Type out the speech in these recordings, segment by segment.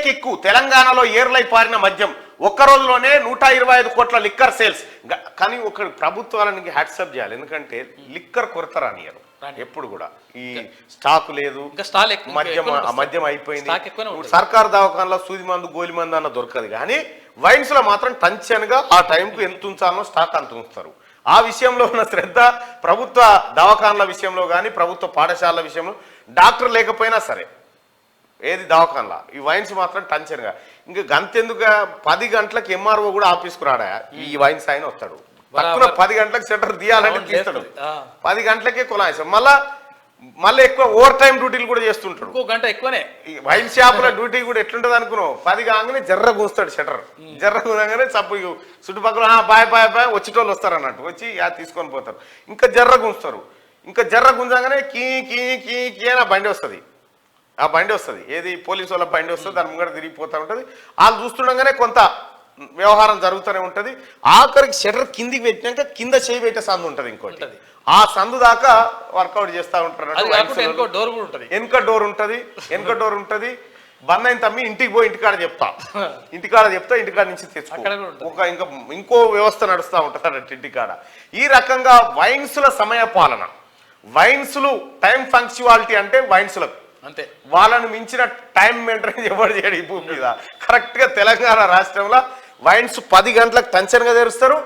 Kick తెలంగాణలో ఏర్లై పారిన మద్యం ఒక్క రోజులోనే 125 కోట్ల లిక్కర్ సేల్స్. కానీ ఒక ప్రభుత్వానికి హ్యాట్సప్ చేయాలి, ఎందుకంటే లిక్కర్ కొరత రానియరు ఎప్పుడు కూడా. ఈ స్టాక్ లేదు, మద్యం అయిపోయింది. సర్కారు దవాఖానలో సూది మందు గోలి మందు అన్న దొరకదు, కానీ వైన్స్ లో మాత్రం టెన్షన్గా ఆ టైంకు ఎంత ఉంచాలో స్టాక్ అంత ఉంచుతారు. ఆ విషయంలో ఉన్న శ్రద్ధ ప్రభుత్వ దవాఖానల విషయంలో కానీ ప్రభుత్వ పాఠశాలల విషయంలో డాక్టర్ లేకపోయినా సరే ఏది దవాఖానలా ఈ వైన్స్ మాత్రం టెన్షన్గా. ఇంకా గంతెందుకుగా 10 గంటలకు ఎంఆర్ఓ కూడా ఆఫీస్కు రాడా ఈ వైన్స్ ఆయన వస్తాడు. పక్కన 10 గంటలకు షట్టర్ తీయాలంటే తీస్తాడు, 10 గంటలకే కొనాయిస్తాడు. మళ్ళీ ఎక్కువ ఓవర్ టైం డ్యూటీలు కూడా చేస్తుంటాడు, గంట ఎక్కువనే. వైన్ షాపుల డ్యూటీ కూడా ఎట్లుంటది అనుకున్నావు, 10 కాగానే జర్ర కూస్తాడు షట్టర్, జర్ర కూగానే చప్పు చుట్టుపక్కల బాయ్ బాయ్ బాయ్ వచ్చేటోళ్ళు వస్తారు అన్నట్టు, వచ్చి తీసుకొని పోతారు. ఇంకా జర్ర గుంచుతారు, ఇంకా జర్ర గుంజగానే కీ కీ కీ కీ అని బండి వస్తుంది. ఆ బండి వస్తుంది ఏది పోలీసు వాళ్ళ బండి వస్తుంది, దాని ముంగడ తిరిగిపోతూ ఉంటుంది. వాళ్ళు చూస్తుండగానే కొంత వ్యవహారం జరుగుతూనే ఉంటుంది. ఆఖరికి షట్టర్ కిందికి పెట్టినాక కింద చేయి పెట్టే సందు ఉంటుంది ఇంకోటి, ఆ సందు దాకా వర్కౌట్ చేస్తూ ఉంటారు. వెనక డోర్ ఉంటుంది. బంద్ అయిన తమ్మి ఇంటికి పోయి ఇంటికాడ చెప్తా ఇంటికాడ నుంచి తెచ్చుకో, ఇంకో వ్యవస్థ నడుస్తూ ఉంటుంది అన్నట్టు ఇంటికాడ. ఈ రకంగా వైన్స్ల సమయ పాలన, వైన్స్లు టైం ఫంక్చువాలిటీ అంటే వైన్స్లకు అంతే, వాళ్ళని మించిన టైం మెయింటైన్ ఎవరు చేయడు ఈ భూమి మీద. కరెక్ట్గా తెలంగాణ రాష్ట్రంలో వైన్స్ 10 గంటలకు టెన్షన్గా తెరుస్తారు,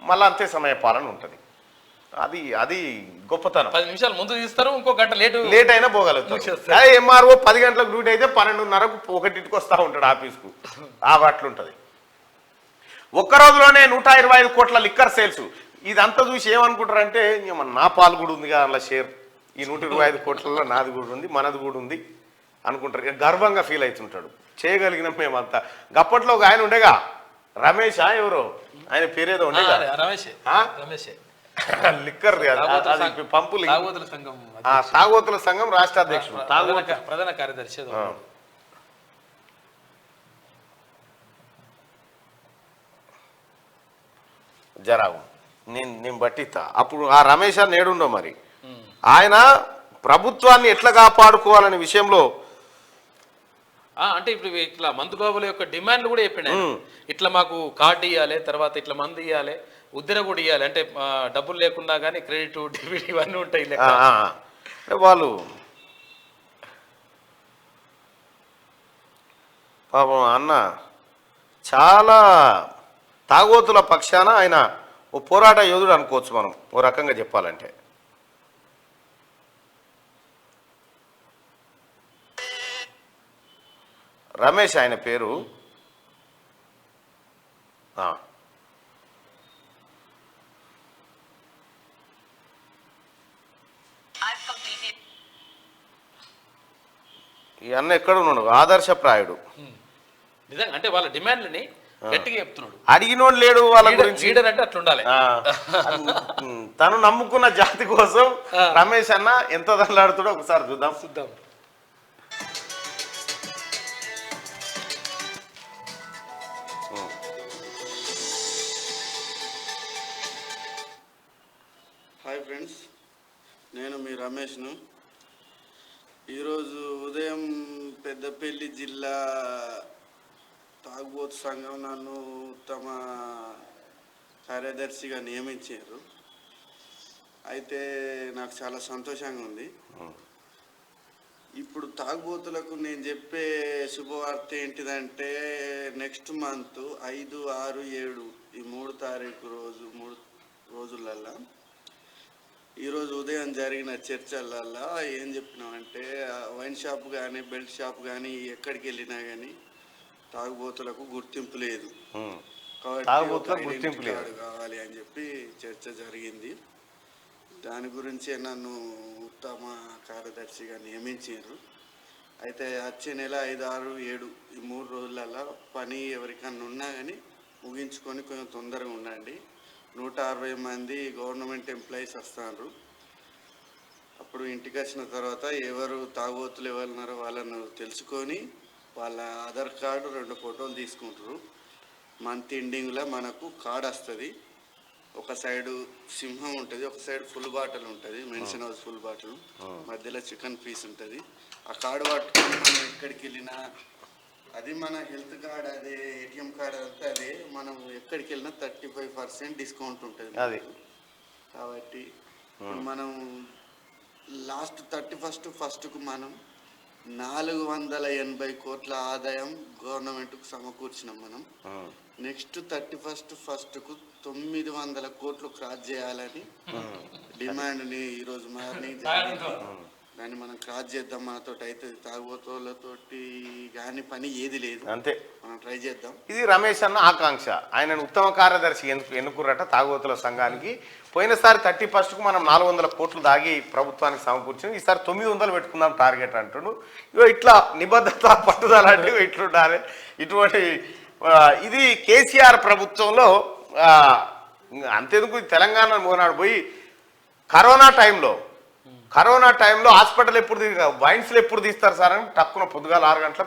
మళ్ళీ అంతే సమయ పాలన ఉంటుంది. అది గొప్పతనం. 10 నిమిషాలు ముందు తీస్తారు, ఇంకో గంట లేట్ అయినా పోగలుగుతారు. ఎంఆర్ఓ 10 గంటలకు డ్యూటీ అయితే 12:30కు 1ంటికి వస్తూ ఉంటాడు ఆఫీస్కు. అట్లుంటుంది. ఒక్క రోజులోనే 125 కోట్ల లిక్కర్ సేల్స్. ఇదంతా చూసి ఏమనుకుంటారంటే నా పాలు కూడా ఉంది కదా అందులో షేర్, ఈ 125 కోట్లలో నాది కూడా ఉంది మనది కూడా ఉంది అనుకుంటారు. గర్వంగా ఫీల్ అవుతుంటాడు. చేయగలిగిన మేమంతా. గప్పట్లో ఒక ఆయన ఉండేగా రమేష్, ఎవరో ఆయన పేరేదో ఉండేగా లిక్కర్ పంపులు తాగోతుల సంఘం రాష్ట్ర అధ్యక్షుడు, ప్రధాన కార్యదర్శి జరావు నేను బట్టిస్తా. అప్పుడు ఆ రమేష్ అని నేడుండో మరి ఆయన ప్రభుత్వాన్ని ఎట్లా కాపాడుకోవాలనే విషయంలో అంటే ఇప్పుడు ఇట్లా మందు బాబుల యొక్క డిమాండ్లు కూడా చెప్పండి. ఇట్లా మాకు కార్డు ఇవ్వాలి, తర్వాత ఇట్లా మందు ఇవ్వాలి, ఉద్దర కూడా ఇవ్వాలి, అంటే డబ్బులు లేకుండా కానీ క్రెడిట్ డెబిట్ ఇవన్నీ ఉంటాయి. వాళ్ళు పాపం అన్న చాలా తాగోతుల పక్షాన ఆయన ఓ పోరాట యోధుడు అనుకోవచ్చు మనం ఓ రకంగా చెప్పాలంటే. రమేష్ ఆయన పేరు. ఈ అన్న ఎక్కడ ఉన్నాడు, ఆదర్శప్రాయుడు. నిజంగా అంటే వాళ్ళ డిమాండ్లని గట్టిగా చెప్తున్నాడు. అడిగినోడు లేడు వాళ్ళ గురించి. లీడర్ అంటే అట్లుండాలి. తను నమ్ముకున్న జాతి కోసం రమేష్ అన్న ఎంత దండాడుతాడో ఒకసారి చూద్దాం. హాయ్ ఫ్రెండ్స్, నేను మీ రమేష్ను. ఈరోజు ఉదయం పెద్దపల్లి జిల్లా తాగుబోతు సంఘం నన్ను తమ కార్యదర్శిగా నియమించారు. అయితే నాకు చాలా సంతోషంగా ఉంది. ఇప్పుడు తాగుబోతులకు నేను చెప్పే శుభవార్త ఏంటిదంటే, నెక్స్ట్ మంత్ 5, 6, 7 ఈ 3 తారీఖు మూడు రోజులల్లో ఈరోజు ఉదయం జరిగిన చర్చలల్లో ఏం చెప్పినామంటే, వైన్ షాప్ కానీ బెల్ట్ షాప్ కానీ ఎక్కడికి వెళ్ళినా కానీ తాగుబోతులకు గుర్తింపు లేదు కాబట్టి కావాలి అని చెప్పి చర్చ జరిగింది. దాని గురించి నన్ను ఉత్తమ కార్యదర్శిగా నియమించారు. అయితే వచ్చే నెల 5, 6, 7 ఈ 3 రోజులలో పని ఎవరికన్నా ఉన్నా కానీ ముగించుకొని కొంచెం తొందరగా ఉండండి. 160 మంది గవర్నమెంట్ ఎంప్లాయీస్ వస్తారు. అప్పుడు ఇంటికి వచ్చిన తర్వాత ఎవరు తాగుబోతులు ఎవరున్నారో వాళ్ళను తెలుసుకొని వాళ్ళ ఆధార్ కార్డు 2 ఫోటోలు తీసుకుంటారు. మంత్ ఎండింగ్లో మనకు కార్డు వస్తుంది. ఒక సైడు సింహం ఉంటుంది, ఒక సైడ్ ఫుల్ బాటిల్ ఉంటుంది, మెన్షన్ హౌస్ ఫుల్ బాటిల్, మధ్యలో చికెన్ పీస్ ఉంటుంది. ఆ కార్డు పట్టుకొని మనం ఎక్కడికి వెళ్ళినా అది మన హెల్త్ కార్డ్ అదే ఏటీఎం కార్డ్ అంతా అదే మనం ఎక్కడికి వెళ్ళినా 35% డిస్కౌంట్ ఉంటుంది అది కాబట్టి మనం లాస్ట్ 31st మనం 480 కోట్ల ఆదాయం గవర్నమెంట్కు సమకూర్చినాం మనం. నెక్స్ట్ 31st 900 కోట్లు క్రాస్ చేయాలని డిమాండ్ని ఈరోజు మార్నింగ్ దాన్ని మనం క్రాస్ చేద్దాం. మనతో అయితే తాగుబోతులతోటి కానీ పని ఏది లేదు, అంతే, మనం ట్రై చేద్దాం. ఇది రమేష్ అన్న ఆకాంక్ష. ఆయనను ఉత్తమ కార్యదర్శి ఎన్నుకురట తాగుబోతుల సంఘానికి. పోయినసారి 31st మనం 400 కోట్లు దాగి ప్రభుత్వానికి సమకూర్చింది. ఈసారి 900 పెట్టుకుందాం టార్గెట్ అంటుడు. ఇగో ఇట్లా నిబద్ధత పట్టుదల అంటే ఇట్లుండాలి. ఇటువంటి ఇది కేసీఆర్ ప్రభుత్వంలో అంతెందుకు తెలంగాణ మోనాడు పోయి కరోనా టైంలో హాస్పిటల్ ఎప్పుడు వైన్స్లు ఎప్పుడు తీస్తారు సార్ అని టక్కున పొద్దుగాల 6 గంటల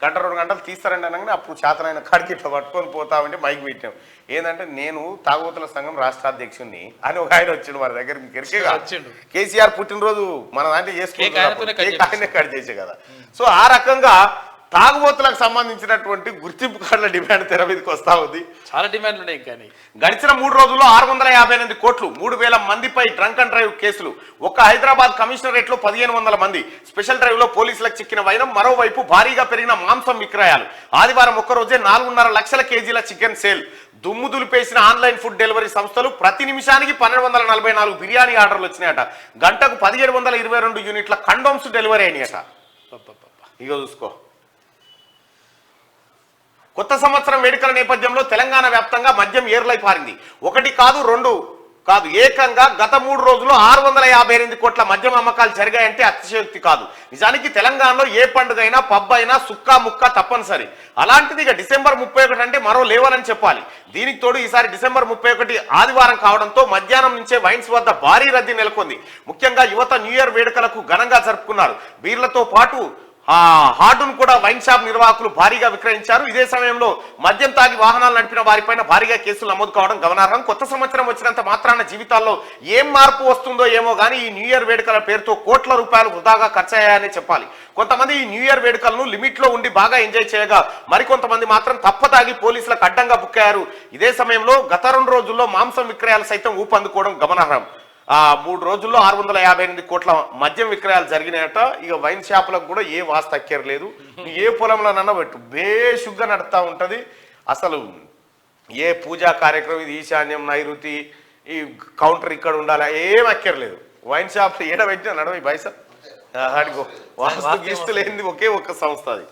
1-2 గంటలు తీస్తారండి అనగానే అప్పుడు చేతనైన కాడికి ఇట్లా పట్టుకొని పోతామంటే మైక్ పెట్టాం. ఏంటంటే నేను తాగుబోతుల సంఘం రాష్ట్ర అధ్యక్షుడిని అని ఒక ఆయన వచ్చిండు మన దగ్గర. మీకు కేసీఆర్ పుట్టినరోజు మన దాంట్లో చేసుకుంటే కట్ చేసే కదా. సో ఆ రకంగా తాగుబోతులకు సంబంధించినటువంటి గుర్తింపు కార్డుల డిమాండ్ తెర మీదకి వస్తా ఉంది. చాలా డిమాండ్లు ఉన్నాయి. కానీ గడిచిన 3 రోజుల్లో 658 కోట్లు, 3000 మందిపై డ్రంక్ అండ్ డ్రైవ్ కేసులు. ఒక్క హైదరాబాద్ కమిషనరేట్ లో 1500 మంది. స్పెషల్ డ్రైవ్ లో పోలీసులకు చిక్కిన వైనం. మరోవైపు భారీగా పెరిగిన మాంసం విక్రయాలు. ఆదివారం ఒక్కరోజే 4.5 లక్షల కేజీల చికెన్ సేల్. దుమ్ము దులిపేసిన ఆన్లైన్ ఫుడ్ డెలివరీ సంస్థలు. ప్రతి నిమిషానికి 1244 బిర్యానీ ఆర్డర్లు వచ్చినాయట. గంటకు 1722 యూనిట్ల కండోమ్స్ డెలివరీ అయినాయట. ఇక చూసుకో. కొత్త సంవత్సరం వేడుకల నేపథ్యంలో తెలంగాణ వ్యాప్తంగా మద్యం ఏర్లై పారింది. 1 కాదు 2 కాదు, ఏకంగా గత 3 రోజుల్లో 658 కోట్ల మద్యం అమ్మకాలు జరిగాయంటే అతిశయోక్తి కాదు. నిజానికి తెలంగాణలో ఏ పండుగ అయినా పబ్ అయినా సుక్కా ముక్క తప్పనిసరి. అలాంటిది ఇక డిసెంబర్ 31 అంటే మరో లేవలని చెప్పాలి. దీనికి తోడు ఈసారి డిసెంబర్ 31 ఆదివారం కావడంతో మధ్యాహ్నం నుంచే వైన్స్ వద్ద భారీ రద్దీ నెలకొంది. ముఖ్యంగా యువత న్యూ ఇయర్ వేడుకలకు ఘనంగా జరుపుకున్నారు. బీర్లతో పాటు హార్డును కూడా వైన్ షాప్ నిర్వాహకులు భారీగా విక్రయించారు. ఇదే సమయంలో మద్యం తాగి వాహనాలు నడిపిన వారిపైన భారీగా కేసులు నమోదు కావడం గమనార్హం. కొత్త సంవత్సరం వచ్చినంత మాత్రాన జీవితాల్లో ఏం మార్పు వస్తుందో ఏమో కానీ ఈ న్యూ ఇయర్ వేడుకల పేరుతో కోట్ల రూపాయలు వృధాగా ఖర్చయ్యాయని చెప్పాలి. కొంతమంది ఈ న్యూ ఇయర్ వేడుకలను లిమిట్ లో ఉండి బాగా ఎంజాయ్ చేయగా మరికొంతమంది మాత్రం తప్పతాగి పోలీసులకు అడ్డంగా బుక్కయ్యారు. ఇదే సమయంలో గత 2 రోజుల్లో మాంసం విక్రయాలు సైతం ఊపందుకోవడం గమనార్హం. 3 రోజుల్లో 658 కోట్ల మద్యం విక్రయాలు జరిగినాయట. ఇక వైన్ షాపులకు కూడా ఏ వాస్తు అక్కర్లేదు. ఏ పొలంలోనన్నా పెట్టు బేషుగ్గా నడుస్తూ ఉంటుంది. అసలు ఏ పూజా కార్యక్రమం, ఇది ఈశాన్యం నైరుతి ఈ కౌంటర్ ఇక్కడ ఉండాలి ఏం అక్కర్లేదు. వైన్ షాప్ ఏడ పెట్టినా నడవ బైసా అడిగో వాస్తు గీస్తు లేనిది ఒకే ఒక్క సంస్థ అది.